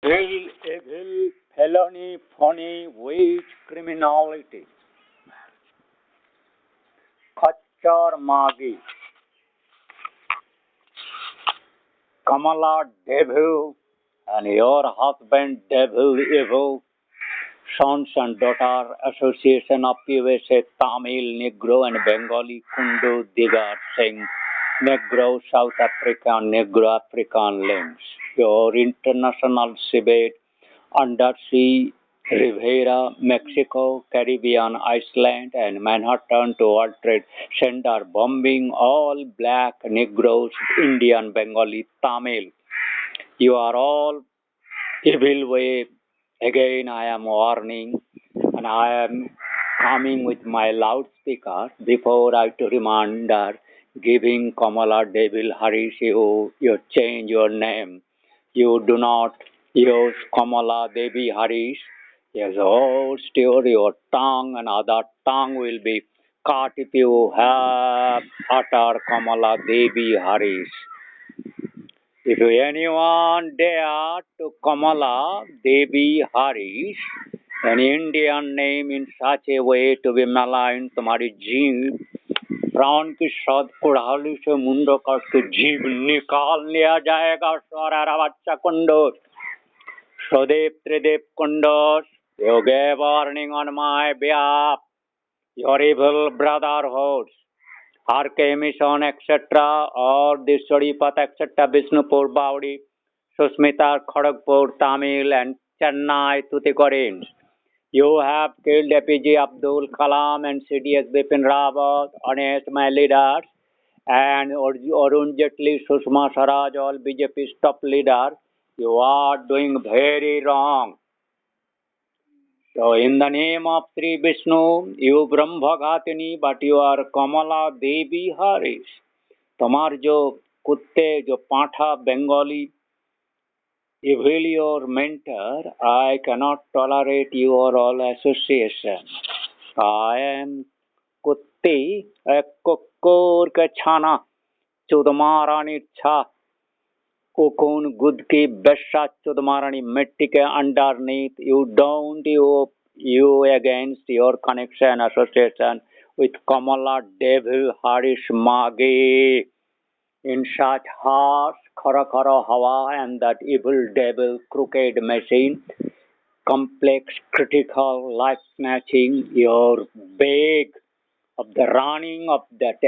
evil, felony, phony, wage, criminality, Khachar Magi, Kamala devil, and your husband devil evil, sons and daughter association of USA Tamil, Negro and Bengali Kundu Digar Singh, Negro South African, Negro African links. Your international Tibet, undersea Riviera, Mexico, Caribbean, Iceland, and Manhattan to World Trade Center bombing all black Negroes, Indian, Bengali, Tamil. You are all evil way. Again, I am warning, and I am coming with my loudspeaker before I to reminder, giving Kamala Devil Harish you change your name. You do not use Kamala Devi Harish. Yes, oh, still your tongue and other tongue will be cut if you have utter Kamala Devi Harish. If anyone dare to Kamala Devi Harish, an Indian name in such a way to be maligned, तुम्हारी जीभ प्राण की शब्द कुड़ाली से मुंडो काट के जीभ निकाल लिया जाएगा सारा बच्चा कुंडोस स्वदेव त्रिदेव कुंडोस you gave warning on my behalf your evil brotherhoods RK Mission, etc., or the Sodipat, etc., Bishnupur, Baudi, Susmita, Kharagpur, Tamil, and Chennai, Tuticorin. You have killed APJ Abdul Kalam and CDS Bipin Rawat, honest my leaders, and Arun Jaitley, Sushma Swaraj, all BJP's top leaders. You are doing very wrong. So in the name of Sri Vishnu, you Brahmaghatini, but you are Kamala Devi Harish. तुम्हार जो कुत्ते जो पाठा Bengali evil your mentor, I cannot tolerate your all association. I am कुत्ती एक कुक्कुर के छाना चुदमारानी छा Cocoon good ki besha chudmarani mitti ke underneath you don't you against your connection association with Kamala Devil Harish Magi in such harsh khara hawa and that evil devil crooked machine complex critical life snatching your beg of the running of that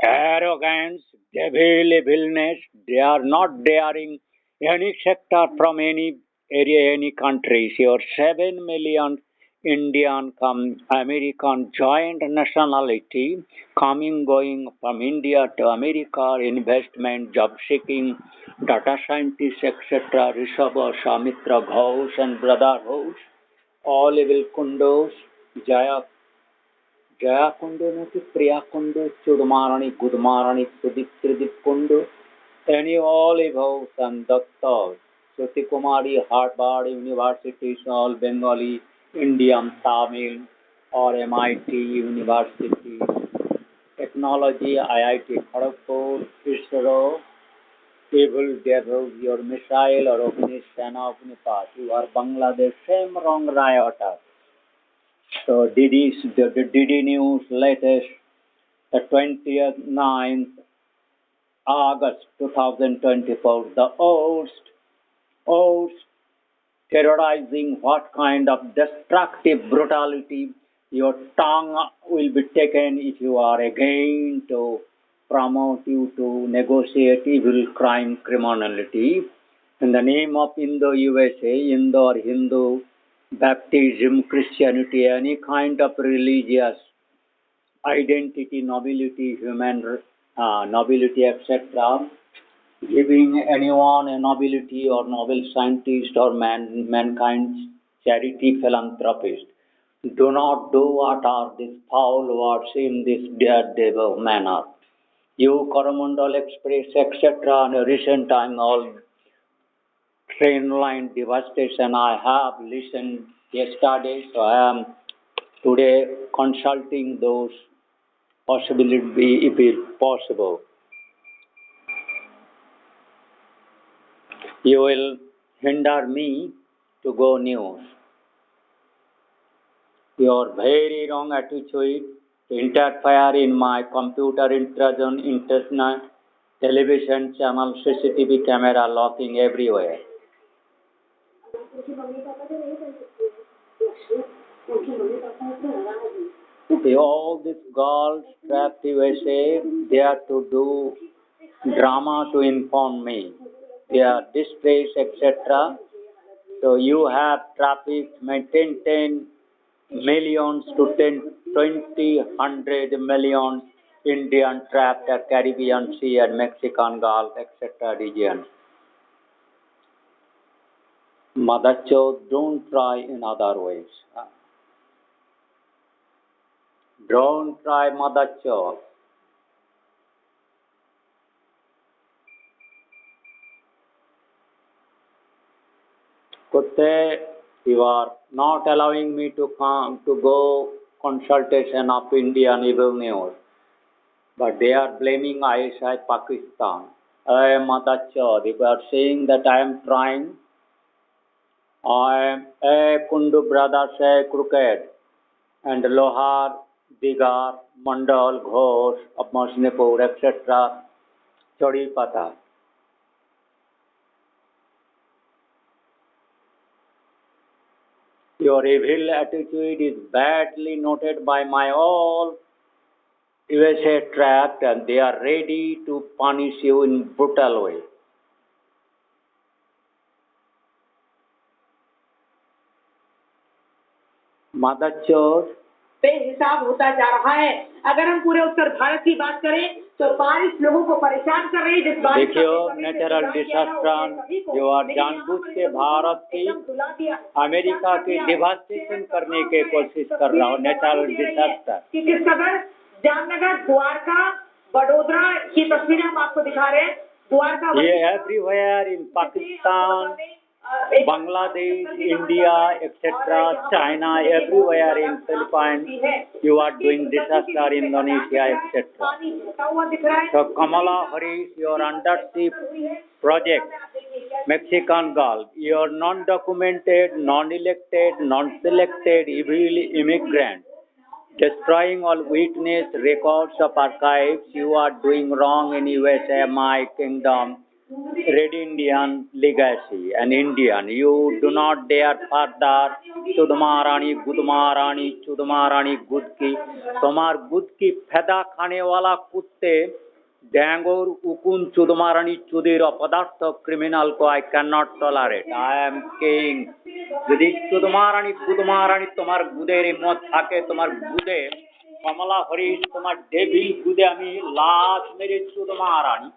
arrogance, devil, evilness, they are not daring any sector from any area, any countries. Your 7 million Indian American joint nationality coming going from India to America, investment, job seeking, data scientists, etc., Rishabha, Samitra, Ghosh and Brother Ghosh, all evil kundos, Jaya Kundu, Nati Priya Kundu, Chudmarani, Gudmarani, Sudip Tridip Kundu, any olive house and Datta, Suti Kumari, Harvard University, all Bengali, Indian, Tamil, or MIT University, Technology, IIT Kharagpur, ISRO, evil devil, your missile or Agni Sena Agnipat, you are Bangladesh, same wrong rioters. So DD News latest, the 29th August 2024, the host terrorizing what kind of destructive brutality your tongue will be taken if you are again to promote you to negotiate evil crime criminality in the name of Indo-USA, Indo or Hindu, baptism, Christianity, any kind of religious identity, nobility, human nobility, etc., giving anyone a nobility or noble scientist or mankind's charity philanthropist. Do not do what are these foul words in this daredevil manner. You Coromandel Express, etc., in a recent time, all train line devastation I have listened yesterday, so I am today consulting those possibility if it possible. You will hinder me to go news. Your very wrong attitude to interfere in my computer intrusion, internet, television channel, CCTV camera locking everywhere. All these girls trapped USA, they are to do drama to inform me. They are distressed, etc. So you have trafficked, maintained 10 millions to 10, 20, 100 millions Indian trapped at Caribbean Sea and Mexican Gulf, etc. regions. Mother Chod, don't try in other ways. Don't try Mother Chod. Kutte, you are not allowing me to come to go consultation of Indian evil news. But they are blaming ISI Pakistan. Mother Chod, if you are saying that I am trying, I am Kundu brother say crooked, and Lohar, Digar, Mandal, Ghosh, of Masnipur, etc. Chodi Pata. Your evil attitude is badly noted by my all USA trapped, and they are ready to punish you in brutal way. Mother Chod, बेहिसाब होता जा रहा है। अगर हम पूरे उत्तर भारत की बात करें तो बारिश लोगों को परेशान कर रही है। जिस बारिश देखियो नेचुरल डिजास्टर जो जानबूझ के भारत की अमेरिका की डिवास्टेशन करने की कोशिश कर रहा हो, नेचुरल डिजास्टर कि किस कदर जामनगर, द्वारका, बड़ोदरा की तस्वीरें हम आपको दिखा रहे हैं। द्वारका ये everywhere in Pakistan, Bangladesh, India, etc., China, everywhere in Philippines, you are doing disaster, Indonesia, etc. So Kamala Harris, your undership project, Mexican Gulf, your non-documented, non-elected, non-selected, evil immigrant, destroying all witness records of archives, you are doing wrong in USA, my kingdom. Red Indian legacy and Indian. You do not dare further Chudmarani, Gudmarani, Chudmarani, Gudki. तुम्हार गुद की फैदा खाने वाला कुत्ते डैंगोर उकुन चुदमारानी चुदीर अपदार्थ criminal को I cannot tolerate. I am king. यदि चुदमारानी गुदमारानी तुम्हार गुदेरी मत थाके तुम्हार गुदे कमला हरीश तुम्हार डेविल गुदे अमी लाश मेरे चुदमारानी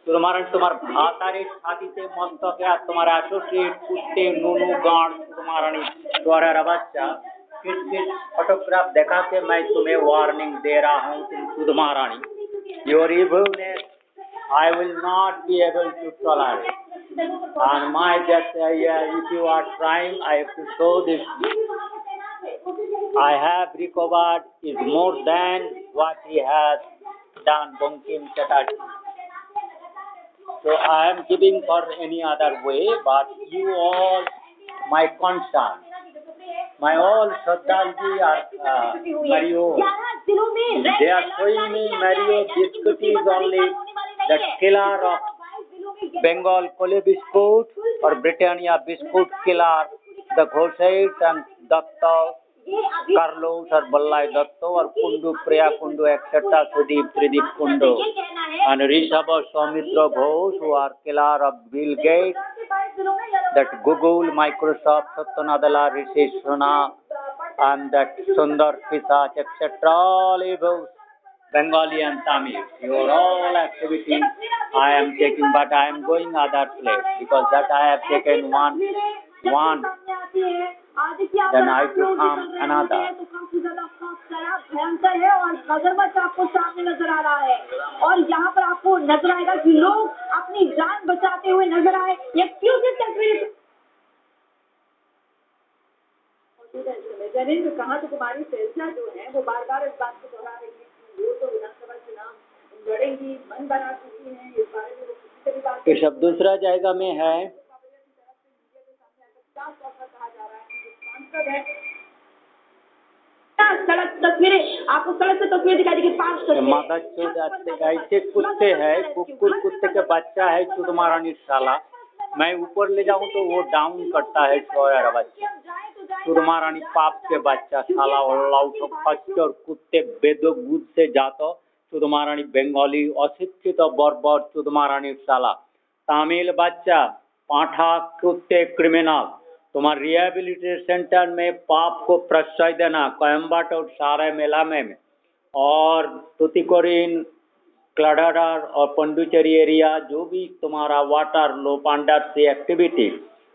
तुम्हार भातारे छातीते मस्तके আর তোমার অ্যাসোসিয়েট কুত্তে নুনু গাঁড় तुम्हारानी तुम्हारा बच्चा किस किस फोटोग्राफ देखा के मैं तुम्हें वार्निंग दे रहा हूँ तुम तुम्हारानी your evilness I will not be able to tolerate and my just if you are trying I have to show this I have recovered is more than what he has done Bankim Chatterjee. So I am giving for any other way, but you all, my concern, my all Shraddhaji are Mario. They are showing me Mario Biscuit is only the killer of Bengal Kole Biscuit or Britannia Biscuit killer, the Ghosais and Datta, Carlos or Ballai Datta or Kundu, Priya Kundu, etc. Sudeep, Trideep Kundu. And Rishabha Soumitra Ghosh, who are killer of Bill Gates, that Google, Microsoft, Satya Nadella, Rishi Sunak, and that Sundar Pichai, etc. All evils, Bengali and Tamil. Your all activities I am taking, but I am going other place because that I have taken one, then I become another. भयंकर है और मगरमच्छ आपको सामने नजर आ रहा है और यहाँ पर आपको नजर आएगा कि लोग अपनी जान बचाते हुए नजर आए। ये क्यों की तस्वीर जैन कहा तो कुमारी फैसला जो है वो बार बार इस बात को दोहरा रही है कि वो तो विधानसभा चुनाव लड़ेंगी, मन बना चुकी है, इस बारे में वो किसी से भी बात ये सब दूसरा जायगा में है साफ तौर पर कहा जा रहा है कि जो सांसद है सड़क तस्वीरें आपको सड़क से तस्वीर दिखाई देगी 5 तस्वीरें माता चोद ऐसे कुत्ते है, कुकुर कुत्ते के बच्चा है चुद महारानी साला। मैं ऊपर ले जाऊं तो वो डाउन करता है सोया बच्चा। चुद महारानी पाप के बच्चा साला और खच्चर कुत्ते बेदोगुद से जातो चुद महारानी बंगाली अशिक्षित बर्बर चुद महारानी साला। तमिल बच्चा पाठा कुत्ते क्रिमिनल। तुम्हारे रिहेबिलिटेशन सेंटर में पाप को प्रश्रय देना कोयम्बटूर सारे मेला में और तुतिकोरिन क्लाडर और पंडुचेरी एरिया जो भी तुम्हारा water low under sea activity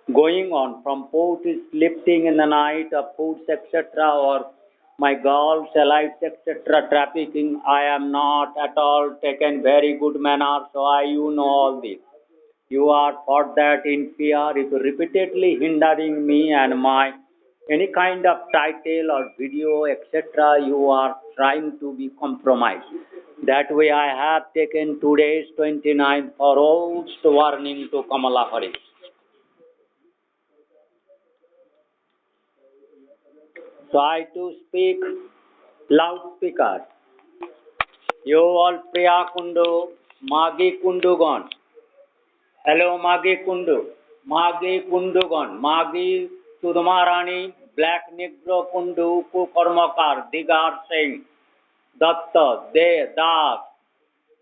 going on from port is lifting in the night of foods etcetera और my girls allies etc trafficking I am not at all taken very good manner so you know all this. You are for that in fear if repeatedly hindering me and my any kind of title or video etc. You are trying to be compromised. That way I have taken today's 29th for roast warning to Kamala Harris. Try to speak loudspeaker. You all Priya Kundu, Magi Kundugon. Hello Magi Kundu. Magi Kundugon. Magi Sudhamarani, Black Negro Kundu, Kukarmakar, Digar Singh, Datta, De, Das,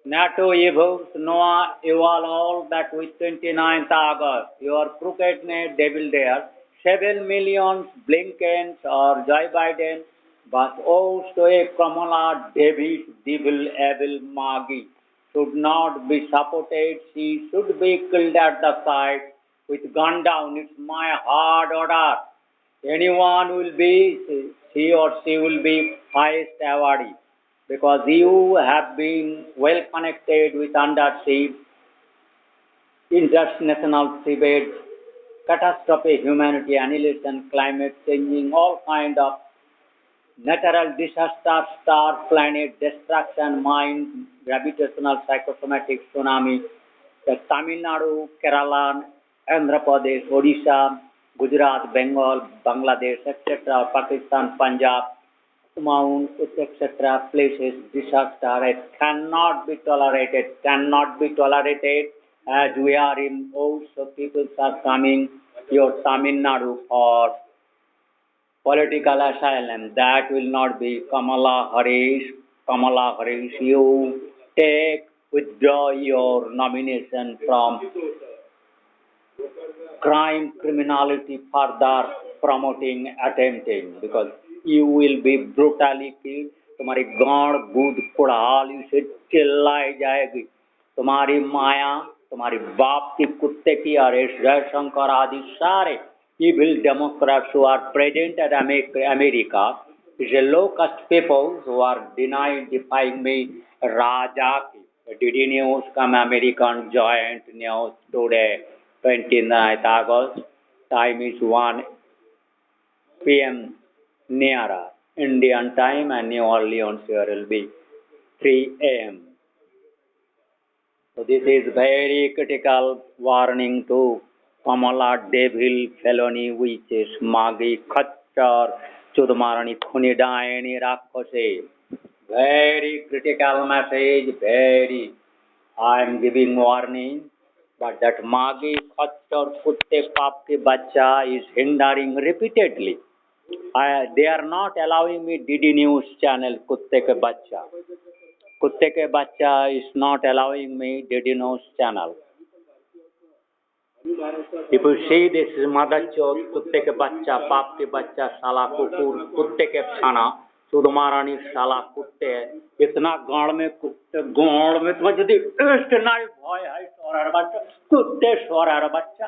NATO evils, Noah, eval all that with 29th August. Your crookedness devil there. 7 million Blinkens or Joe Biden, but also a Kamala Davis, devil, evil, Magi should not be supported. She should be killed at the site with gun down. It's my hard order. Anyone will be, he or she will be highest awardee because you have been well connected with undersea, international seabed, catastrophe, humanity, annihilation, climate changing, all kind of natural disaster, star, planet, destruction, mind, gravitational, psychosomatic, tsunami, the Tamil Nadu, Kerala, Andhra Pradesh, Odisha, Gujarat, Bengal, Bangladesh, etc., Pakistan, Punjab, Mount, etc., places, disaster, it cannot be tolerated, as we are in also people are coming your Tamil Nadu for political asylum. That will not be Kamala Harris. Kamala Harris, you withdraw your nomination from crime, criminality, further promoting, attempting, because you will be brutally killed. तुम्हारी गांड बूद कुड़ाल इसे चिल्लाई जाएगी. तुम्हारी माया, तुम्हारी बाप की कुत्ते की और जयशंकर आदि सारे evil Democrats who are present at America is a low-caste people who are defying me. Raja DD News come American Joint News today, 29th August. Time is 1 p.m. near Indian time and New Orleans here will be 3 a.m. So this is very critical warning to Kamala Devil felony witches Magi Khattar Chudmarani Khunidaini Rakhose. Very critical message, very. I am giving warning, but that Magi Khattar Kutte Papke Bacha is hindering repeatedly. They are not allowing me DD News channel Kutte Ke Bacha. Kutte Ke Bacha is not allowing me DD News channel. If you see this mother chod, कुत्ते के बच्चा, पाप के बच्चा, साला कुकुर, कुत्ते के छाना, सुधमारानी साला कुत्ते, इतना गाड़ में कुत्ते, गाड़ में तुम्हें यदि इतना भय है सोरार बच्चा, कुत्ते सोरार बच्चा,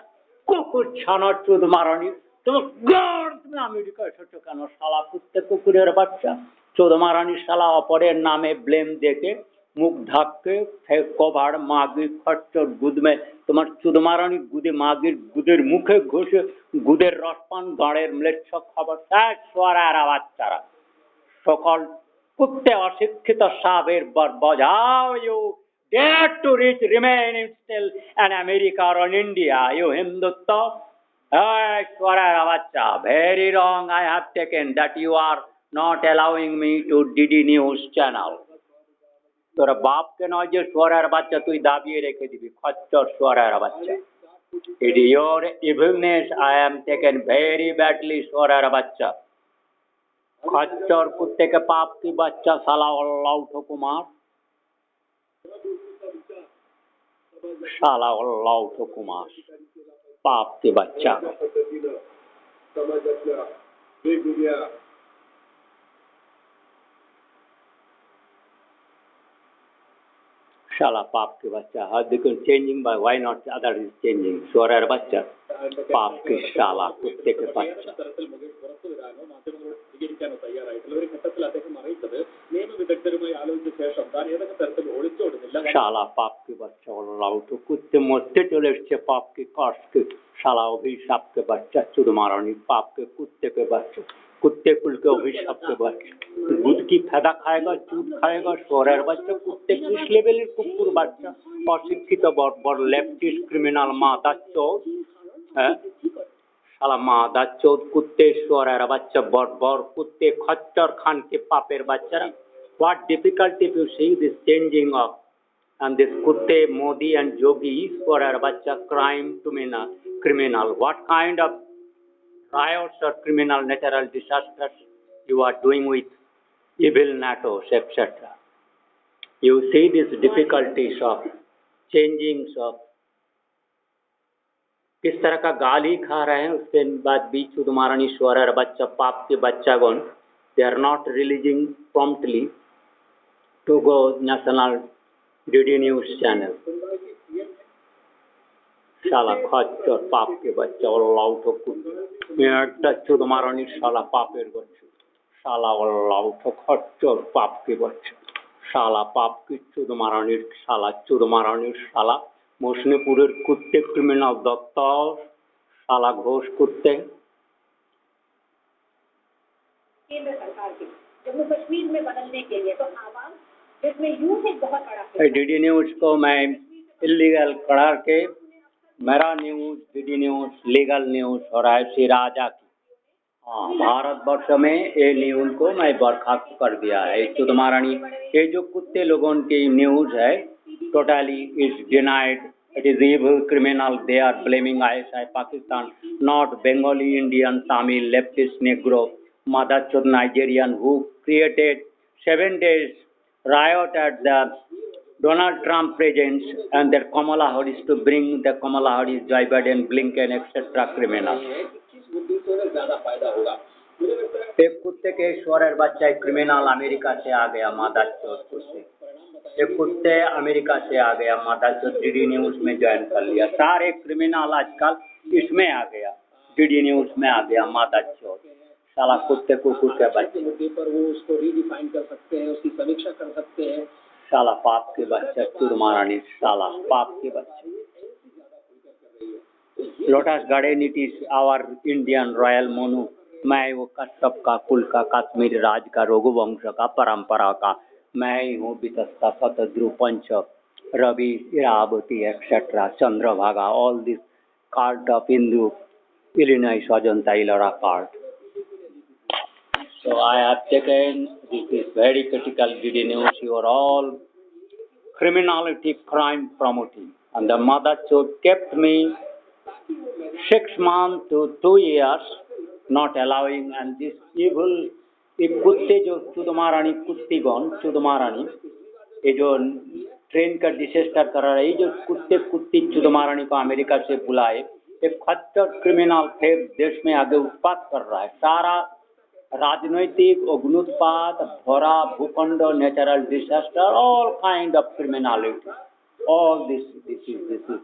कुकुर छाना सुधमारानी, तुम गाड़ तुम्हें अमेरिका से चुकाना साला कुत्ते कुकुरेर बच्चा, सुधमारानी साला अपरे नामे ब्लेम देके मुख ढक के कभार मागी खच्चर गुद में তোমার চুদমারানি গুদে মাগির গুদের মুখে ঘষে গুদের রসপান গাড়ের ম্লেচ্ছ খবর সোয়ার বাচ্চারা সকল কুত্তে অশিক্ষিত সাবের বজাও you dare to reach remain still an America or an India you Hindutva Swara Bacha, very wrong. I have taken that you are not allowing me to DD News channel. তোর বাপকে নয় যে সোয়ারের বাচ্চা তুই দাবিয়ে রেখে দিবি খচ্চর সোয়ারের বাচ্চা it is your evilness I am taken very badly সোয়ারের বাচ্চা खच्चर कुत्ते के पाप की बच्चा साला अल्लाह उठो कुमार साला अल्लाह उठो कुमार पाप के बच्चा शाला पाप के बच्चा हर देखो changing by why not other is changing सोरार बच्चा पाप के शाला कुत्ते के बच्चा शाला पाप के बच्चा अल्लाह तो कुत्ते मरते चले पाप के काट के शाला अभिशाप के बच्चा चुरमारानी पाप के कुत्ते के बच्चे कुत्ते कुल के अभिशाप के बच्चे दूध की फायदा खाएगा चूत खाएगा सोरेर बच्चा कुत्ते किस लेवल कुकुर बच्चा अशिक्षित बड़ लेफ्टिस्ट क्रिमिनल मादा चौथ है शाला मादा चौथ कुत्ते सोरेर बच्चा बड़ कुत्ते खच्चर खान के पापेर बच्चा what difficulty if you see this changing of and this kutte Modi and Yogi soreer bachcha crime criminal what kind of riots or criminal natural disasters you are doing with evil NATOs, etc. You see these difficulties of changing of किस तरह का गाली खा रहे हैं उसके बाद भी चुदमारानी सोरेर बच्चा पाप के बच्चागण they are not releasing promptly to go national DD News channel. शाला खच्चर पाप के बच्चा अल्लाह उठो कुत्ते चुदमारानी शाला पापेर बच्चा शाला अल्लाह उठो खच्चर पाप के बच्चा शाला पाप की चुदमारानी शाला मोशनीपुरेर कुत्ते क्रिमिनल दत्त शाला घोष कुत्ते केंद्र सरकार के जम्मू कश्मीर में बदलने के लिए तो आवाम जिसमें यूथ एक बहुत बड़ा डीडी न्यूज को मैं इलीगल करार के मेरा news DD news legal news हो रहा है सिराजा की हाँ भारतवर्ष में ये न्यूज को मैं बर्खास्त कर दिया है चुदमारानी ये जो कुत्ते लोगों की न्यूज है totally is denied it is evil criminal they are blaming ISI Pakistan not Bengali Indian Tamil leftist Negro mother chod Nigerian who created 7 days riot at the Donald Trump presence and their Kamala Harris to bring the Kamala Harris, Joe Biden, Blinken, etc. criminal. एक कुत्ते के सोरेर बच्चा एक criminal America से आ गया मादा चोद कुत्ते एक कुत्ते अमेरिका से आ गया मादा चोद डीडी न्यूज में ज्वाइन कर लिया सारे क्रिमिनल आजकल इसमें आ गया डीडी न्यूज में आ गया मादा चोद साला कुत्ते कुकुर के बच्चे पर वो उसको रीडिफाइन कर सकते हैं उसकी समीक्षा कर सकते हैं साला पाप के बच्चे चुरमारानी साला पाप के बच्चे lotus garden it is our Indian royal Monu मैं वो कश्यप का कुल का कश्मीर राज का रघुवंश का परंपरा का मैं ही हूँ वितस्ता शतद्रु पंच Ravi Iravati etcetera Chandrabhaga all this card of Hindu इलिनॉइस Ajanta Ellora card So I have taken this is very critical DD News. You are all criminality, crime promoting, and the mother chode kept me 6 months to 2 years, not allowing, and this evil, एक कुत्ते जो चुदमारानी कुत्तीगण चुदमारानी ये जो train का disaster कर रहा है ये जो कुत्ते कुत्ती चुदमारानी को अमेरिका से बुलाए एक खच्चर क्रिमिनल फिर देश में आगे उत्पात कर रहा है सारा राजनैतिक अग्नुत्पात भरा भूखंड natural disaster all kind of criminality all this is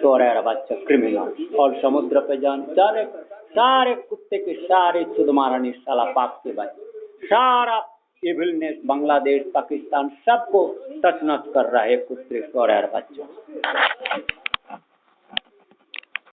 सोरेर बच्चा क्रिमिनल और समुद्र पे जान सारे कुत्ते के सारे चुदमारानी साला पाप के बच्चे सारा इविलनेस बांग्लादेश पाकिस्तान सबको टच नच कर रहा है कुत्ते सोरेर बच्चा